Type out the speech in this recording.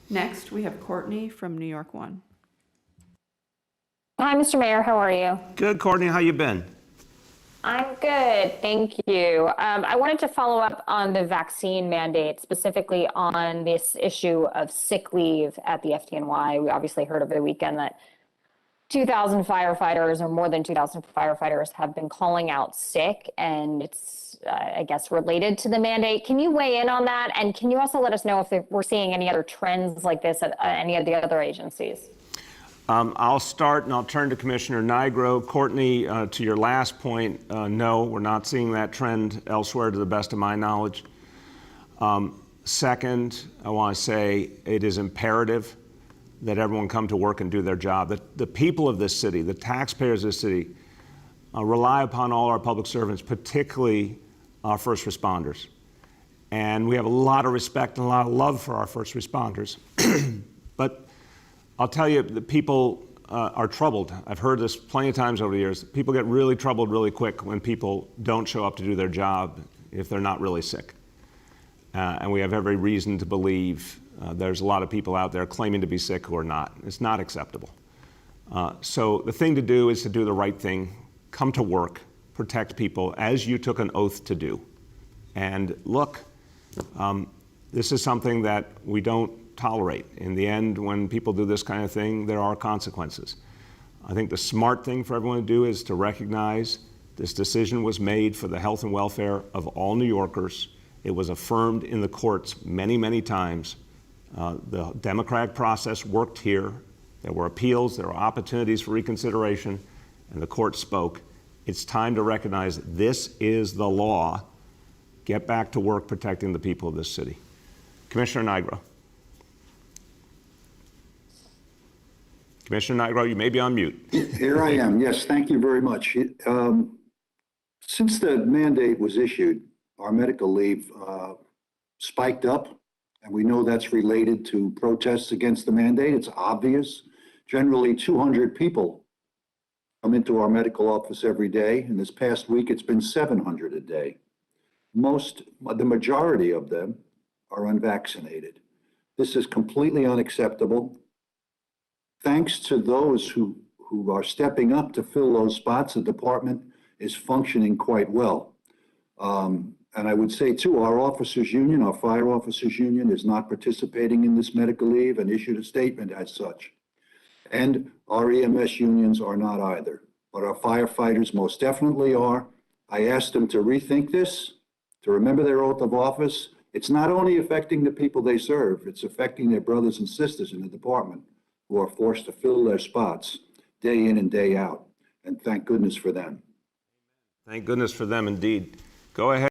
Next, we have Courtney from New York One. Hi, Mr. Mayor. How are you? Good, Courtney. How you been? I'm good. Thank you. I wanted to follow up on the vaccine mandate, specifically on this issue of sick leave at the FDNY. We obviously heard over the weekend that 2,000 firefighters or more than 2,000 firefighters have been calling out sick, and it's, I guess, related to the mandate. Can you weigh in on that? And can you also let us know if we're seeing any other trends like this at any of the other agencies? I'll start and I'll turn to Commissioner Nigro. Courtney, to your last point, no, we're not seeing that trend elsewhere to the best of my knowledge. Second, I want to say it is imperative that everyone come to work and do their job. The people of this city, the taxpayers of this city, rely upon all our public servants, particularly our first responders. And we have a lot of respect and a lot of love for our first responders. But I'll tell you, the people are troubled. I've heard this plenty of times over the years. People get really troubled really quick when people don't show up to do their job if they're not really sick. And we have every reason to believe there's a lot of people out there claiming to be sick who are not. It's not acceptable. So the thing to do is to do the right thing, come to work, protect people as you took an oath to do. And look, this is something that we don't tolerate. In the end, when people do this kind of thing, there are consequences. I think the smart thing for everyone to do is to recognize this decision was made for the health and welfare of all New Yorkers. It was affirmed in the courts many, many times. The democratic process worked here. There were appeals, there were opportunities for reconsideration, and the court spoke. It's time to recognize this is the law. Get back to work protecting the people of this city. Commissioner Nigro. Commissioner Nigro, you may be on mute. Here I am. Yes, thank you very much. Since the mandate was issued, our medical leave spiked up, and we know that's related to protests against the mandate. It's obvious. Generally, 200 people come into our medical office every day. And this past week, it's been 700 a day. The majority of them are unvaccinated. This is completely unacceptable. Thanks to those who are stepping up to fill those spots, the department is functioning quite well. And I would say, too, our officers union, our fire officers union, is not participating in this medical leave and issued a statement as such. And our EMS unions are not either. But our firefighters most definitely are. I asked them to rethink this, to remember their oath of office. It's not only affecting the people they serve, it's affecting their brothers and sisters in the department who are forced to fill their spots day in and day out. And thank goodness for them. Thank goodness for them indeed. Go ahead.